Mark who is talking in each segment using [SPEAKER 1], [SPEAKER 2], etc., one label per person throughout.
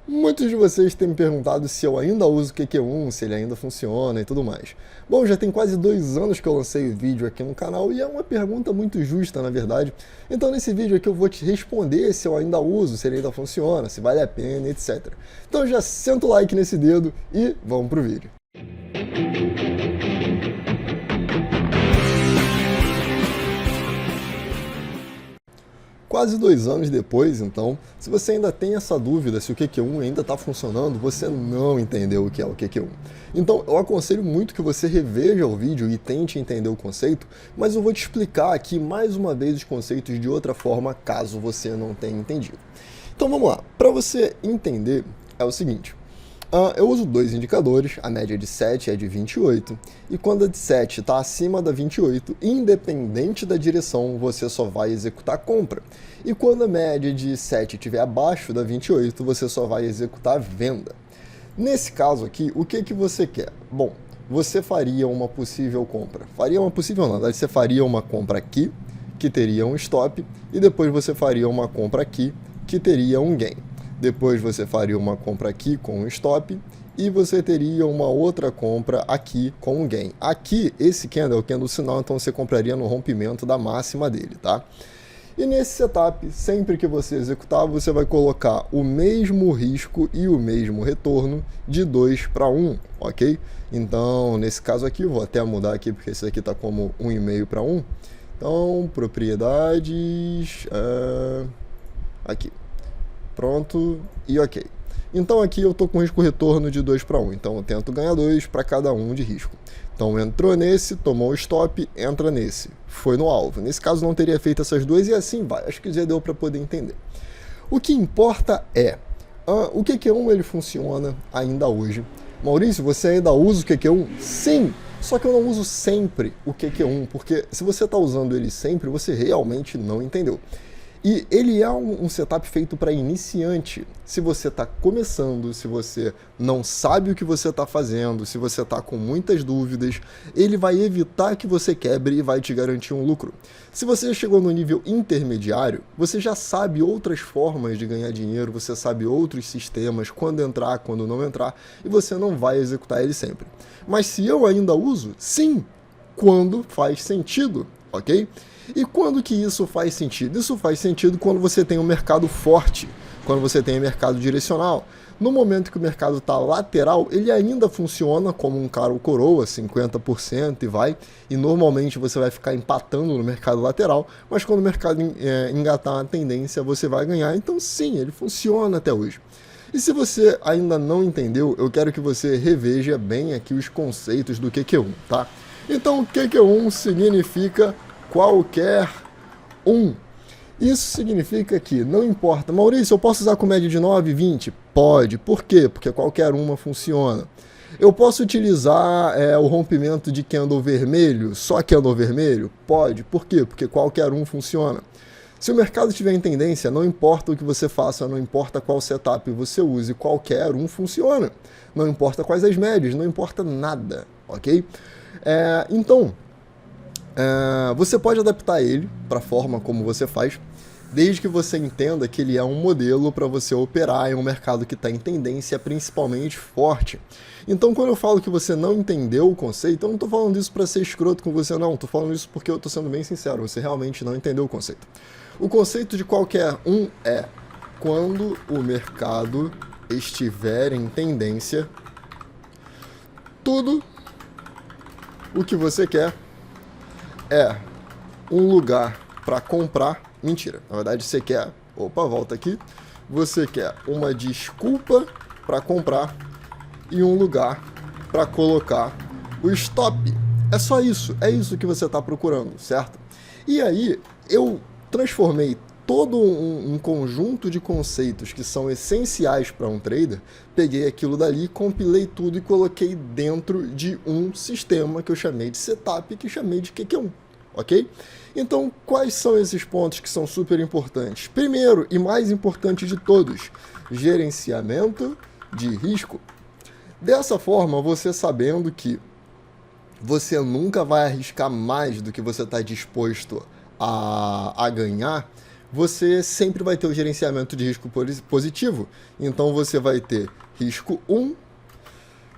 [SPEAKER 1] Muitos de vocês têm me perguntado se eu ainda uso o QQ1, se ele ainda funciona e tudo mais. Bom, já tem quase 2 anos que eu lancei o vídeo aqui no canal e é uma pergunta muito justa, na verdade. Então nesse vídeo aqui eu vou te responder se eu ainda uso, se ele ainda funciona, se vale a pena, etc. Então já senta o like nesse dedo e vamos pro vídeo. Quase 2 anos depois, então, se você ainda tem essa dúvida se o QQ1 ainda está funcionando, você não entendeu o que é o QQ1. Então, eu aconselho muito que você reveja o vídeo e tente entender o conceito, mas eu vou te explicar aqui mais uma vez os conceitos de outra forma, caso você não tenha entendido. Então vamos lá, para você entender é o seguinte. Eu uso dois indicadores, a média de 7 e a de 28, e quando a de 7 está acima da 28, independente da direção, você só vai executar a compra. E quando a média de 7 estiver abaixo da 28, você só vai executar a venda. Nesse caso aqui, o que você quer? Bom, você faria uma possível compra. Faria uma possível não, na verdade você faria uma compra aqui, que teria um stop, e depois você faria uma compra aqui, que teria um gain. Depois você faria uma compra aqui com um stop e você teria uma outra compra aqui com um gain. Aqui, esse candle é o candle sinal, então você compraria no rompimento da máxima dele, tá? E nesse setup, sempre que você executar, você vai colocar o mesmo risco e o mesmo retorno de 2 para 1, ok? Então, nesse caso aqui, eu vou até mudar aqui, porque esse aqui está como 1,5 para 1. Então, propriedades... aqui. Pronto e ok. Então aqui eu estou com risco retorno de 2 para 1, então eu tento ganhar 2 para cada um de risco. Então entrou nesse, tomou o stop, entra nesse, foi no alvo. Nesse caso não teria feito essas duas e assim vai, acho que já deu para poder entender. O que importa é, o QQ1 ele funciona ainda hoje. Maurício, você ainda usa o QQ1? Sim! Só que eu não uso sempre o QQ1, porque se você está usando ele sempre, você realmente não entendeu. E ele é um setup feito para iniciante. Se você está começando, se você não sabe o que você está fazendo, se você está com muitas dúvidas, ele vai evitar que você quebre e vai te garantir um lucro. Se você já chegou no nível intermediário, você já sabe outras formas de ganhar dinheiro, você sabe outros sistemas, quando entrar, quando não entrar, e você não vai executar ele sempre. Mas se eu ainda uso, sim, quando faz sentido, ok? E quando que isso faz sentido? Isso faz sentido quando você tem um mercado forte, quando você tem um mercado direcional. No momento que o mercado está lateral, ele ainda funciona como um caro coroa, 50% e vai, e normalmente você vai ficar empatando no mercado lateral, mas quando o mercado engatar uma tendência, você vai ganhar. Então sim, ele funciona até hoje. E se você ainda não entendeu, eu quero que você reveja bem aqui os conceitos do QQ1, tá? Então o QQ1 significa qualquer um. Isso significa que não importa. Maurício, eu posso usar com média de 9 e 20? Pode. Por quê? Porque qualquer uma funciona. Eu posso utilizar o rompimento de candle vermelho, só candle vermelho? Pode. Por quê? Porque qualquer um funciona. Se o mercado estiver em tendência, não importa o que você faça, não importa qual setup você use, qualquer um funciona. Não importa quais as médias, não importa nada, ok? Então, você pode adaptar ele para a forma como você faz, desde que você entenda que ele é um modelo para você operar em um mercado que está em tendência principalmente forte. Então, quando eu falo que você não entendeu o conceito, eu não estou falando isso para ser escroto com você, não. Estou falando isso porque eu estou sendo bem sincero, você realmente não entendeu o conceito. O conceito de qualquer um é quando o mercado estiver em tendência, tudo o que você quer é um lugar para comprar. Mentira, na verdade você quer, volta aqui, você quer uma desculpa para comprar e um lugar para colocar o stop. É só isso, é isso que você está procurando, certo? E aí eu transformei todo um conjunto de conceitos que são essenciais para um trader, peguei aquilo dali, compilei tudo e coloquei dentro de um sistema que eu chamei de setup, que chamei de QQ1. Ok? Então, quais são esses pontos que são super importantes? Primeiro, e mais importante de todos, gerenciamento de risco. Dessa forma, você sabendo que você nunca vai arriscar mais do que você está disposto a ganhar, você sempre vai ter o gerenciamento de risco positivo. Então você vai ter risco 1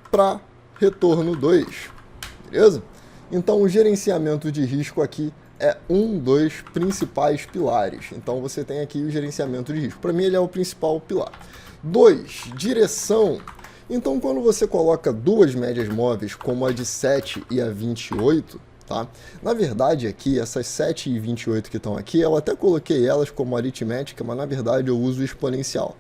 [SPEAKER 1] para retorno 2, beleza? Então o gerenciamento de risco aqui é um dos principais pilares. Então você tem aqui o gerenciamento de risco. Para mim ele é o principal pilar. 2, direção. Então quando você coloca duas médias móveis, como a de 7 e a 28, tá? Na verdade aqui, essas 7 e 28 que estão aqui, eu até coloquei elas como aritmética, mas na verdade eu uso exponencial.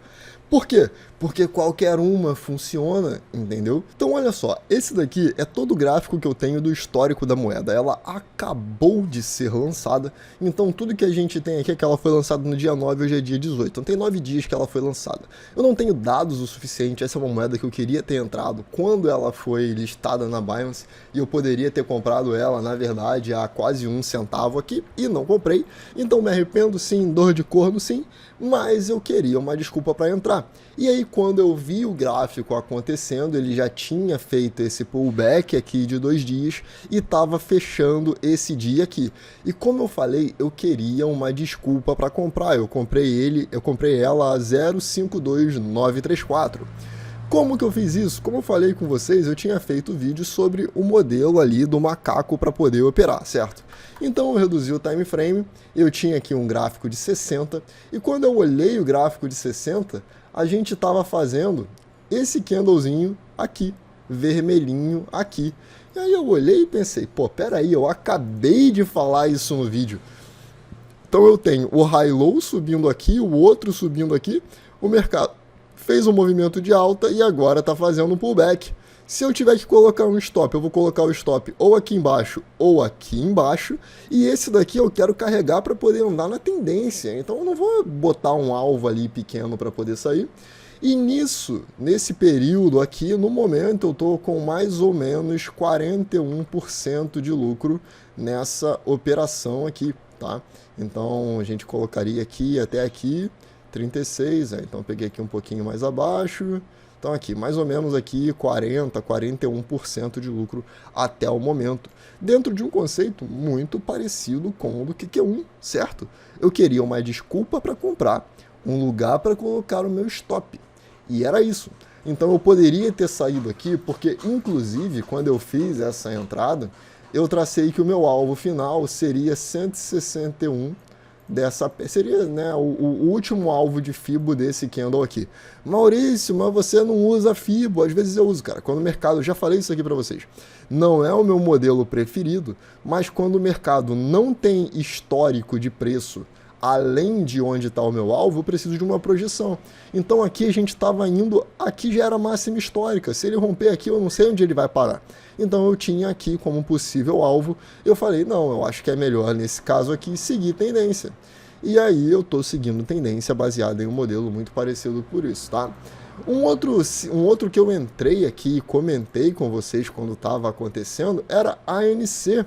[SPEAKER 1] Por quê? Porque qualquer uma funciona, entendeu? Então olha só, esse daqui é todo o gráfico que eu tenho do histórico da moeda. Ela acabou de ser lançada, então tudo que a gente tem aqui é que ela foi lançada no dia 9, hoje é dia 18. Então tem 9 dias que ela foi lançada. Eu não tenho dados o suficiente, essa é uma moeda que eu queria ter entrado quando ela foi listada na Binance, e eu poderia ter comprado ela, na verdade, a quase 1 centavo aqui, e não comprei. Então me arrependo sim, dor de corno sim, mas eu queria uma desculpa para entrar. E aí quando eu vi o gráfico acontecendo, ele já tinha feito esse pullback aqui de 2 dias e estava fechando esse dia aqui. E como eu falei, eu queria uma desculpa para comprar. Eu comprei ela a 0,52934. Como que eu fiz isso? Como eu falei com vocês, eu tinha feito vídeo sobre o modelo ali do macaco para poder operar, certo? Então eu reduzi o time frame, eu tinha aqui um gráfico de 60, e quando eu olhei o gráfico de 60, a gente estava fazendo esse candlezinho aqui, vermelhinho aqui. E aí eu olhei e pensei, pô, peraí, eu acabei de falar isso no vídeo. Então eu tenho o high-low subindo aqui, o outro subindo aqui, o mercado fez um movimento de alta e agora está fazendo um pullback. Se eu tiver que colocar um stop, eu vou colocar o stop ou aqui embaixo ou aqui embaixo, e esse daqui eu quero carregar para poder andar na tendência, então eu não vou botar um alvo ali pequeno para poder sair. E nesse período aqui, no momento, eu estou com mais ou menos 41% de lucro nessa operação aqui, tá? Então a gente colocaria aqui até aqui 36, então eu peguei aqui um pouquinho mais abaixo. Então aqui, mais ou menos aqui 40, 41% de lucro até o momento, dentro de um conceito muito parecido com o do QQ1, certo? Eu queria uma desculpa para comprar, um lugar para colocar o meu stop, e era isso. Então eu poderia ter saído aqui, porque inclusive quando eu fiz essa entrada, eu tracei que o meu alvo final seria 161, seria, né, o último alvo de FIBO desse candle aqui. Maurício, mas você não usa FIBO? Às vezes eu uso, cara. Quando o mercado, já falei isso aqui para vocês, não é o meu modelo preferido, mas quando o mercado não tem histórico de preço além de onde está o meu alvo, eu preciso de uma projeção. Então aqui a gente estava indo, aqui já era máxima histórica. Se ele romper aqui, eu não sei onde ele vai parar. Então eu tinha aqui como possível alvo, eu falei, não, eu acho que é melhor nesse caso aqui seguir tendência. E aí eu estou seguindo tendência baseada em um modelo muito parecido por isso, tá? Um outro que eu entrei aqui e comentei com vocês quando estava acontecendo era a ANC.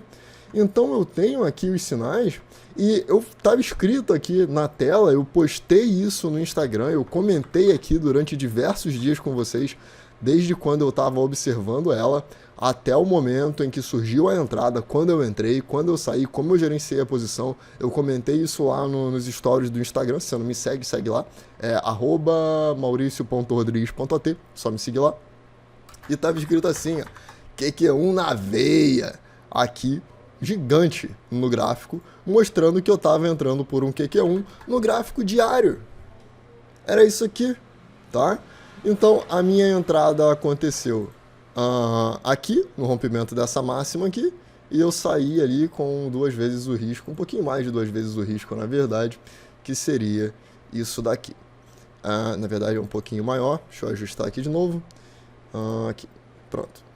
[SPEAKER 1] Então eu tenho aqui os sinais e eu estava escrito aqui na tela, eu postei isso no Instagram, eu comentei aqui durante diversos dias com vocês, desde quando eu estava observando ela até o momento em que surgiu a entrada, quando eu entrei, quando eu saí, como eu gerenciei a posição. Eu comentei isso lá nos stories do Instagram. Se você não me segue, segue lá, é @mauricio.rodrigues.at, só me seguir lá. E estava escrito assim, ó, QQ1 na veia, aqui, gigante no gráfico, mostrando que eu estava entrando por um QQ1 no gráfico diário. Era isso aqui, tá? Então a minha entrada aconteceu aqui, no rompimento dessa máxima aqui, e eu saí ali com 2 vezes o risco, um pouquinho mais de 2 vezes o risco, na verdade, que seria isso daqui. Na verdade é um pouquinho maior, deixa eu ajustar aqui de novo. Aqui, pronto.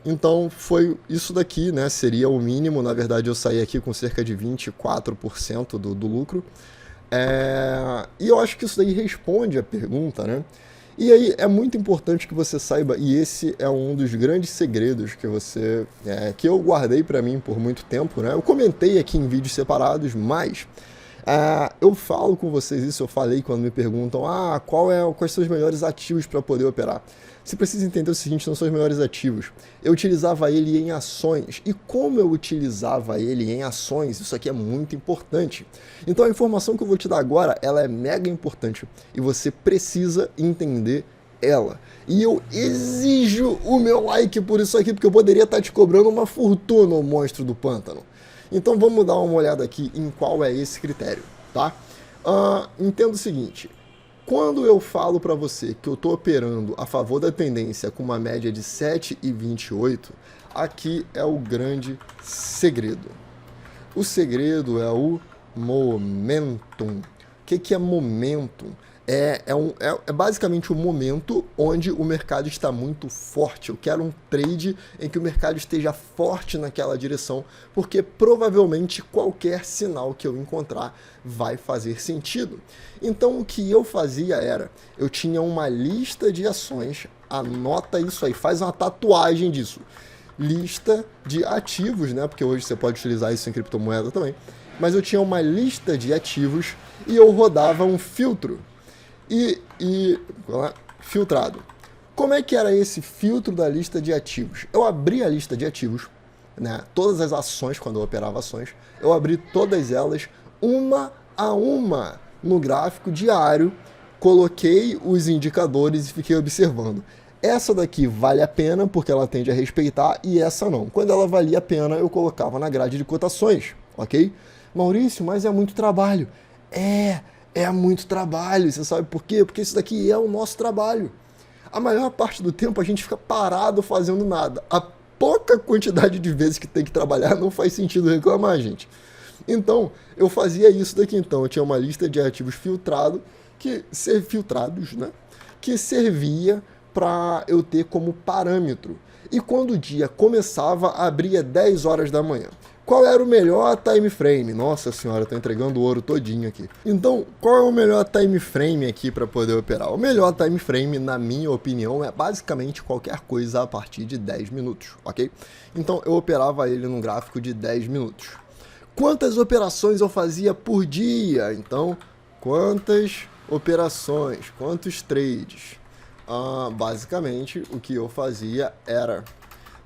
[SPEAKER 1] Então foi isso daqui, né? Seria o mínimo. Na verdade eu saí aqui com cerca de 24% do lucro. E eu acho que isso daí responde a pergunta, né? E aí é muito importante que você saiba, e esse é um dos grandes segredos que eu guardei para mim por muito tempo, né? Eu comentei aqui em vídeos separados, mas Eu falo com vocês isso, eu falei quando me perguntam quais são os melhores ativos para poder operar. Você precisa entender o seguinte, não são os melhores ativos. Eu utilizava ele em ações. E como eu utilizava ele em ações, isso aqui é muito importante. Então a informação que eu vou te dar agora, ela é mega importante. E você precisa entender ela. E eu exijo o meu like por isso aqui, porque eu poderia estar te cobrando uma fortuna, o monstro do pântano. Então vamos dar uma olhada aqui em qual é esse critério, tá? Entenda o seguinte, quando eu falo para você que eu estou operando a favor da tendência com uma média de 7,28, aqui é o grande segredo. O segredo é o momentum. O que é momentum? É basicamente o momento onde o mercado está muito forte. Eu quero um trade em que o mercado esteja forte naquela direção, porque provavelmente qualquer sinal que eu encontrar vai fazer sentido. Então o que eu fazia era, eu tinha uma lista de ações, anota isso aí, faz uma tatuagem disso. Lista de ativos, né? Porque hoje você pode utilizar isso em criptomoeda também. Mas eu tinha uma lista de ativos e eu rodava um filtro. Filtrado. Como é que era esse filtro da lista de ativos? Eu abri a lista de ativos, né? Todas as ações, quando eu operava ações, eu abri todas elas uma a uma no gráfico diário, coloquei os indicadores e fiquei observando. Essa daqui vale a pena porque ela tende a respeitar e essa não. Quando ela valia a pena, eu colocava na grade de cotações, ok? Maurício, mas é muito trabalho. É muito trabalho, você sabe por quê? Porque isso daqui é o nosso trabalho. A maior parte do tempo a gente fica parado fazendo nada. A pouca quantidade de vezes que tem que trabalhar não faz sentido reclamar, gente. Então, eu fazia isso daqui então. Eu tinha uma lista de ativos filtrados, né? Que servia para eu ter como parâmetro. E quando o dia começava, abria 10 horas da manhã. Qual era o melhor time frame? Nossa senhora, tô entregando o ouro todinho aqui. Então, qual é o melhor time frame aqui para poder operar? O melhor time frame, na minha opinião, é basicamente qualquer coisa a partir de 10 minutos, ok? Então, eu operava ele num gráfico de 10 minutos. Quantas operações eu fazia por dia? Então, quantas operações? Quantos trades? Basicamente, o que eu fazia era,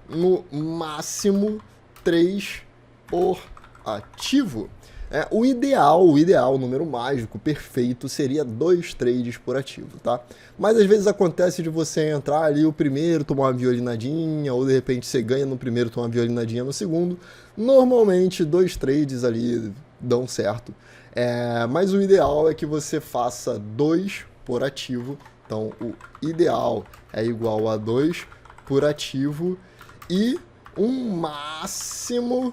[SPEAKER 1] no máximo, 3 por ativo. O ideal, o número mágico, perfeito, seria 2 trades por ativo, tá? Mas às vezes acontece de você entrar ali o primeiro, tomar uma violinadinha, ou de repente você ganha no primeiro, tomar uma violinadinha no segundo. Normalmente 2 trades ali dão certo. Mas o ideal é que você faça 2 por ativo. Então o ideal é igual a 2 por ativo e um máximo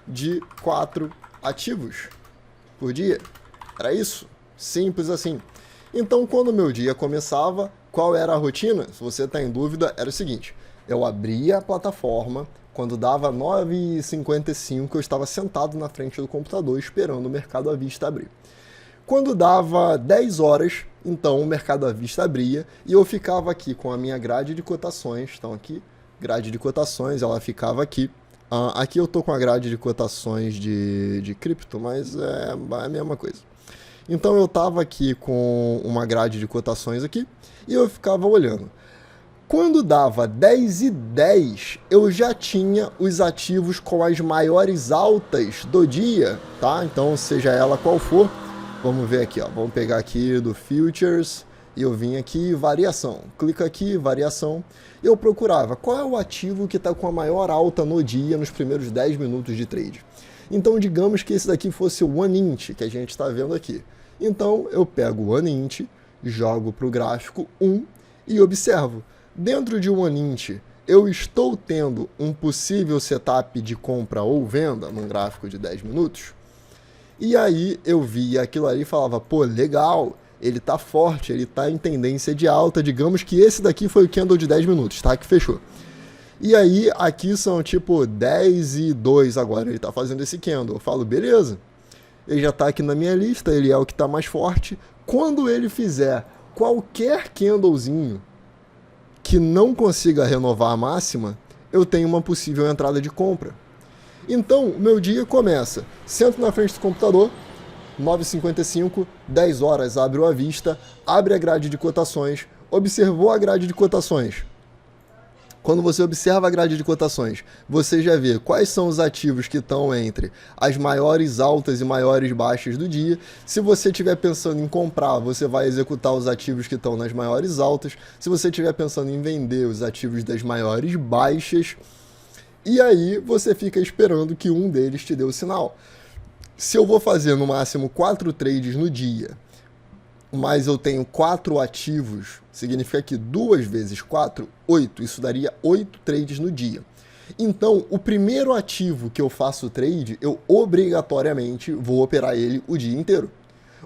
[SPEAKER 1] de 4 ativos por dia. Era isso. Simples assim. Então, quando o meu dia começava, qual era a rotina? Se você está em dúvida, era o seguinte. Eu abria a plataforma, quando dava 9h55, eu estava sentado na frente do computador esperando o mercado à vista abrir. Quando dava 10 horas, então o mercado à vista abria e eu ficava aqui com a minha grade de cotações. Então aqui, grade de cotações, ela ficava aqui. Aqui eu tô com a grade de cotações de cripto, mas é a mesma coisa. Então eu tava aqui com uma grade de cotações aqui e eu ficava olhando. Quando dava 10h10, eu já tinha os ativos com as maiores altas do dia, tá? Então, seja ela qual for, vamos ver aqui, ó. Vamos pegar aqui do Futures e eu vim aqui, variação. Clica aqui, variação. Eu procurava qual é o ativo que está com a maior alta no dia nos primeiros 10 minutos de trade. Então, digamos que esse daqui fosse o OneInt, que a gente está vendo aqui. Então, eu pego o OneInt, jogo para o gráfico 1 e observo. Dentro de um OneInt, eu estou tendo um possível setup de compra ou venda num gráfico de 10 minutos? E aí eu via aquilo ali e falava, pô, legal, ele tá forte, ele tá em tendência de alta, digamos que esse daqui foi o candle de 10 minutos, tá? Que fechou. E aí aqui são tipo 10h02 agora, ele tá fazendo esse candle. Eu falo, beleza, ele já tá aqui na minha lista, ele é o que tá mais forte. Quando ele fizer qualquer candlezinho que não consiga renovar a máxima, eu tenho uma possível entrada de compra. Então, o meu dia começa, sento na frente do computador, 9h55, 10 horas, abre o à vista, abre a grade de cotações, observou a grade de cotações. Quando você observa a grade de cotações, você já vê quais são os ativos que estão entre as maiores altas e maiores baixas do dia. Se você estiver pensando em comprar, você vai executar os ativos que estão nas maiores altas. Se você estiver pensando em vender, os ativos das maiores baixas. E aí você fica esperando que um deles te dê o sinal. Se eu vou fazer no máximo 4 trades no dia, mas eu tenho 4 ativos, significa que 2 vezes 4, 8. Isso daria 8 trades no dia. Então, o primeiro ativo que eu faço trade, eu obrigatoriamente vou operar ele o dia inteiro.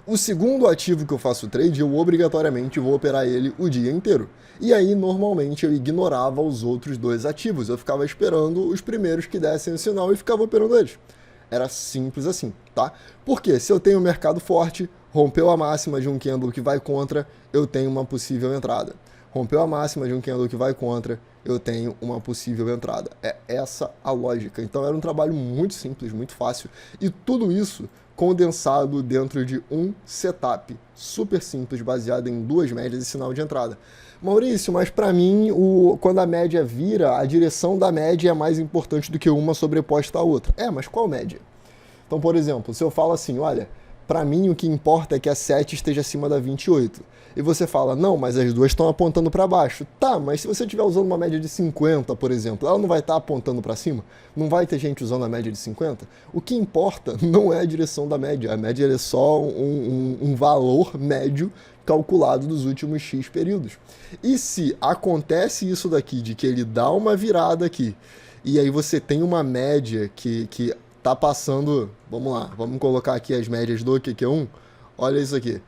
[SPEAKER 1] O segundo ativo que eu faço trade, eu obrigatoriamente vou operar ele o dia inteiro. E aí, normalmente, eu ignorava os outros 2 ativos. Eu ficava esperando os primeiros que dessem o sinal e ficava operando eles. Era simples assim, tá? Porque se eu tenho um mercado forte, rompeu a máxima de um candle que vai contra, eu tenho uma possível entrada. Rompeu a máxima de um candle que vai contra, eu tenho uma possível entrada. É essa a lógica. Então era um trabalho muito simples, muito fácil. E tudo isso condensado dentro de um setup super simples, baseado em 2 médias e sinal de entrada. Maurício, mas para mim, quando a média vira, a direção da média é mais importante do que uma sobreposta à outra. Mas qual média? Então, por exemplo, se eu falo assim, olha, para mim o que importa é que a 7 esteja acima da 28. E você fala, não, mas as duas estão apontando para baixo. Tá, mas se você estiver usando uma média de 50, por exemplo, ela não vai estar apontando para cima? Não vai ter gente usando a média de 50? O que importa não é a direção da média. A média é só um valor médio calculado dos últimos X períodos. E se acontece isso daqui, de que ele dá uma virada aqui, e aí você tem uma média que tá passando, vamos lá, vamos colocar aqui as médias do QQ1, olha isso aqui.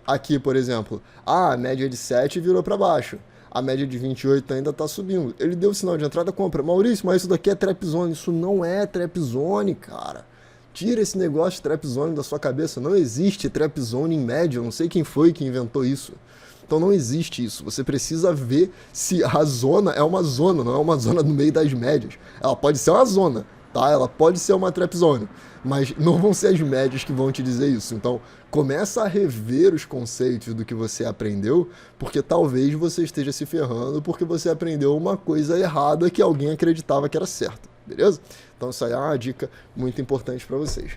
[SPEAKER 1] Aqui, por exemplo, a média de 7 virou para baixo, a média de 28 ainda está subindo. Ele deu o sinal de entrada, compra. Maurício, mas isso daqui é trap zone. Isso não é trap zone, cara. Tira esse negócio de trap zone da sua cabeça. Não existe trap zone em média. Eu não sei quem foi que inventou isso. Então não existe isso. Você precisa ver se a zona é uma zona, não é uma zona no meio das médias. Ela pode ser uma zona, tá? Ela pode ser uma trap zone, mas não vão ser as médias que vão te dizer isso. Então começa a rever os conceitos do que você aprendeu, porque talvez você esteja se ferrando porque você aprendeu uma coisa errada que alguém acreditava que era certa, beleza? Então isso aí é uma dica muito importante para vocês.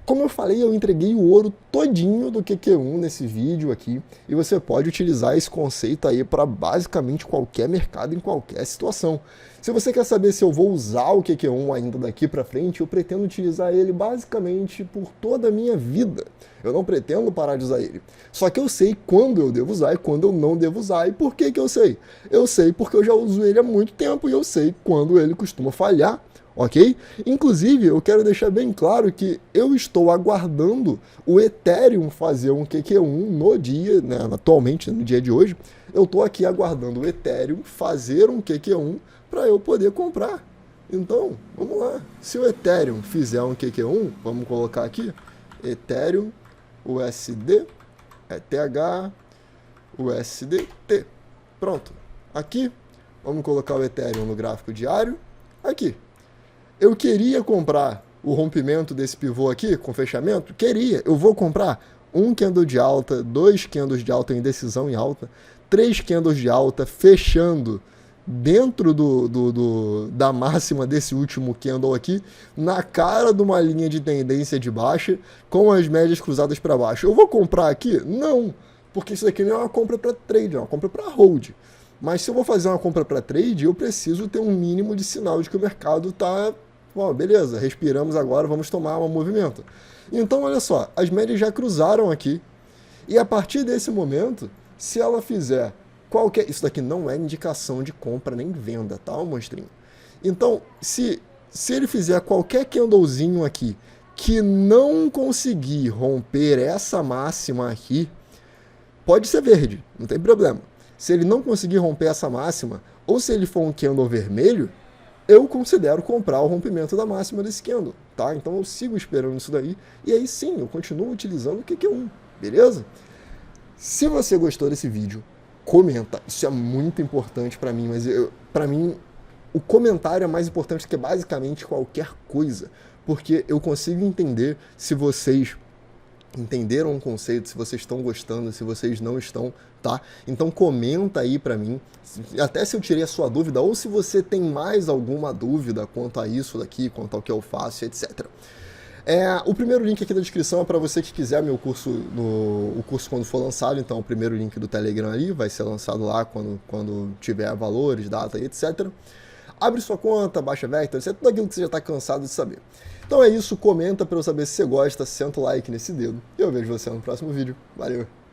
[SPEAKER 1] Como eu falei, eu entreguei o ouro todinho do QQ1 nesse vídeo aqui, e você pode utilizar esse conceito aí para basicamente qualquer mercado, em qualquer situação. Se você quer saber se eu vou usar o QQ1 ainda daqui para frente, eu pretendo utilizar ele basicamente por toda a minha vida. Eu não pretendo parar de usar ele. Só que eu sei quando eu devo usar e quando eu não devo usar. E por que que eu sei? Eu sei porque eu já uso ele há muito tempo e eu sei quando ele costuma falhar. Ok? Inclusive, eu quero deixar bem claro que eu estou aguardando o Ethereum fazer um QQ1 no dia, né, atualmente, no dia de hoje, eu estou aqui aguardando o Ethereum fazer um QQ1 para eu poder comprar. Então, vamos lá. Se o Ethereum fizer um QQ1, vamos colocar aqui, Ethereum, USD, ETH, USDT. Pronto. Aqui, vamos colocar o Ethereum no gráfico diário, aqui. Eu queria comprar o rompimento desse pivô aqui, com fechamento? Queria. Eu vou comprar um candle de alta, 2 candles de alta em decisão em alta, 3 candles de alta fechando dentro da máxima desse último candle aqui, na cara de uma linha de tendência de baixa, com as médias cruzadas para baixo. Eu vou comprar aqui? Não, porque isso daqui não é uma compra para trade, é uma compra para hold. Mas se eu vou fazer uma compra para trade, eu preciso ter um mínimo de sinal de que o mercado está... Bom, beleza, respiramos agora, vamos tomar um movimento. Então, olha só, as médias já cruzaram aqui. E a partir desse momento, se ela fizer qualquer... Isso daqui não é indicação de compra nem venda, tá, monstrinho? Então, se ele fizer qualquer candlezinho aqui que não conseguir romper essa máxima aqui, pode ser verde, não tem problema. Se ele não conseguir romper essa máxima, ou se ele for um candle vermelho, eu considero comprar o rompimento da máxima desse candle, tá? Então eu sigo esperando isso daí, e aí sim, eu continuo utilizando o QQ1, beleza? Se você gostou desse vídeo, comenta, isso é muito importante para mim, mas para mim o comentário é mais importante que basicamente qualquer coisa, porque eu consigo entender se vocês entenderam o conceito, se vocês estão gostando, se vocês não estão, tá? Então comenta aí pra mim, até se eu tirei a sua dúvida, ou se você tem mais alguma dúvida quanto a isso daqui, quanto ao que eu faço, etc. O primeiro link aqui da descrição é para você que quiser meu curso, o curso quando for lançado, então o primeiro link do Telegram ali vai ser lançado lá quando tiver valores, data e etc. Abre sua conta, baixa Vector, isso é tudo aquilo que você já está cansado de saber. Então é isso, comenta para eu saber se você gosta, senta o like nesse dedo. E eu vejo você no próximo vídeo. Valeu!